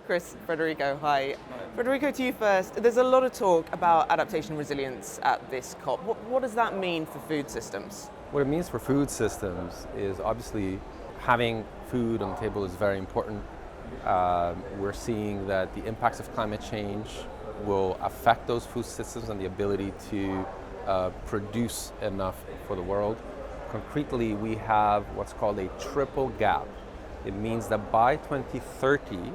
Chris, Federico, hi. Federico, to you first. There's a lot of talk about adaptation and resilience at this COP. What does that mean for food systems? What it means for food systems is obviously having food on the table is very important. We're seeing that the impacts of climate change will affect those food systems and the ability to produce enough for the world. Concretely, we have what's called a triple gap. It means that by 2030,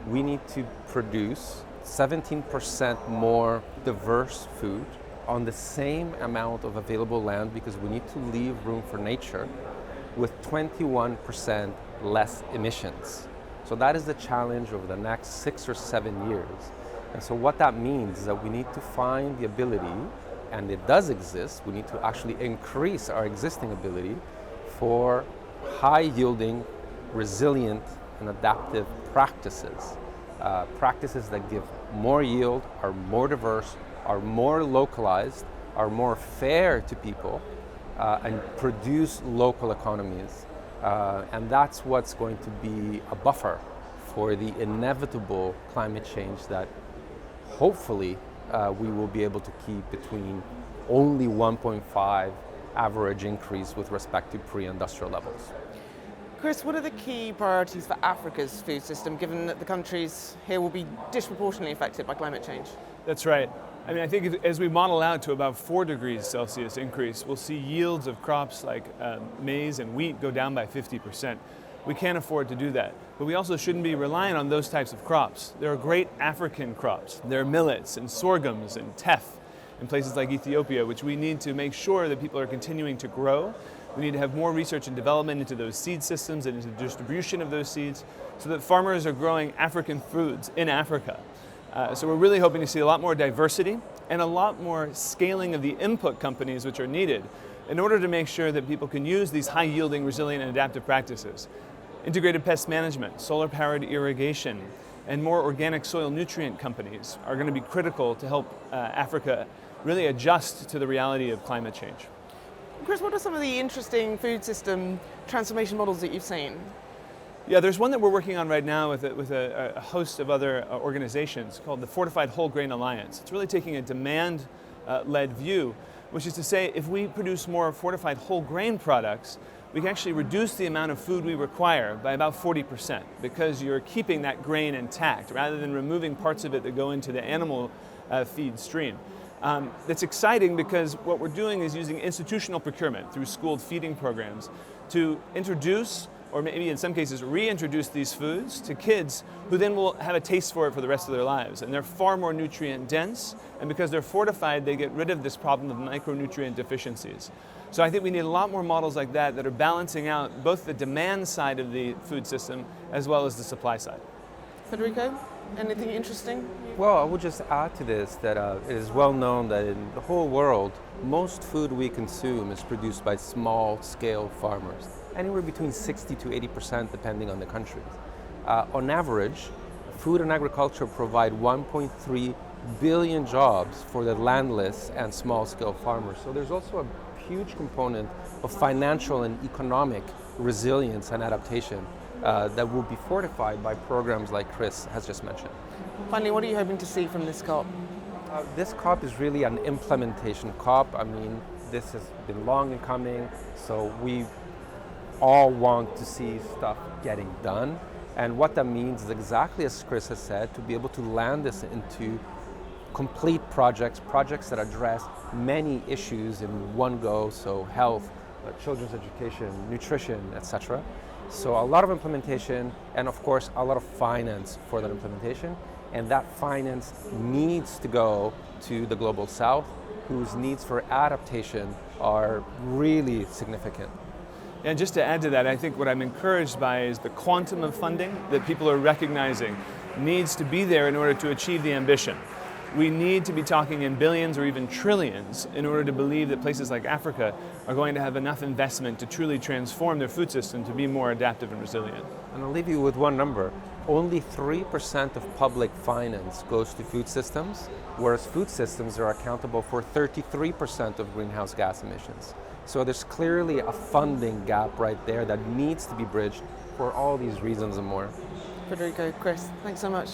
we need to produce 17% more diverse food on the same amount of available land because we need to leave room for nature with 21% less emissions. So that is the challenge over the next 6 or 7 years. And so what that means is that we need to find the ability, and it does exist, we need to actually increase our existing ability for high-yielding, resilient, and adaptive practices. Practices that give more yield, are more diverse, are more localized, are more fair to people, and produce local economies. And that's what's going to be a buffer for the inevitable climate change that hopefully we will be able to keep between only 1.5 average increase with respect to pre-industrial levels. Chris, what are the key priorities for Africa's food system, given that the countries here will be disproportionately affected by climate change? That's right. I mean, I think as we model out to about 4 degrees Celsius increase, we'll see yields of crops like maize and wheat go down by 50%. We can't afford to do that. But we also shouldn't be relying on those types of crops. There are great African crops. There are millets and sorghums and teff in places like Ethiopia, which we need to make sure that people are continuing to grow. We need to have more research and development into those seed systems and into the distribution of those seeds so that farmers are growing African foods in Africa. So we're really hoping to see a lot more diversity and a lot more scaling of the input companies which are needed in order to make sure that people can use these high-yielding, resilient, and adaptive practices. Integrated pest management, solar-powered irrigation, and more organic soil nutrient companies are going to be critical to help Africa really adjust to the reality of climate change. Chris, what are some of the interesting food system transformation models that you've seen? Yeah, there's one that we're working on right now with a host of other organizations called the Fortified Whole Grain Alliance. It's really taking a demand-led view, which is to say if we produce more fortified whole grain products, we can actually reduce the amount of food we require by about 40% because you're keeping that grain intact rather than removing parts of it that go into the animal feed stream. That's exciting because what we're doing is using institutional procurement through schooled feeding programs to introduce, or maybe in some cases reintroduce these foods to kids who then will have a taste for it for the rest of their lives. And they're far more nutrient dense, and because they're fortified, they get rid of this problem of micronutrient deficiencies. So I think we need a lot more models like that that are balancing out both the demand side of the food system as well as the supply side. Federico, anything interesting? Well, I would just add to this that it is well known that in the whole world, most food we consume is produced by small-scale farmers, anywhere between 60 to 80% depending on the countries. On average, food and agriculture provide 1.3 billion jobs for the landless and small-scale farmers. So there's also a huge component of financial and economic resilience and adaptation that will be fortified by programs like Chris has just mentioned. Finally, what are you hoping to see from this COP? This COP is really an implementation COP. I mean, this has been long in coming, so we all want to see stuff getting done. And what that means is exactly as Chris has said, to be able to land this into complete projects that address many issues in one go, so health, children's education, nutrition, etc. So a lot of implementation and of course a lot of finance for that implementation, and that finance needs to go to the global south whose needs for adaptation are really significant. And just to add to that, I think what I'm encouraged by is the quantum of funding that people are recognizing needs to be there in order to achieve the ambition. We need to be talking in billions or even trillions in order to believe that places like Africa are going to have enough investment to truly transform their food system to be more adaptive and resilient. And I'll leave you with one number. Only 3% of public finance goes to food systems, whereas food systems are accountable for 33% of greenhouse gas emissions. So there's clearly a funding gap right there that needs to be bridged for all these reasons and more. Federico, Chris, thanks so much.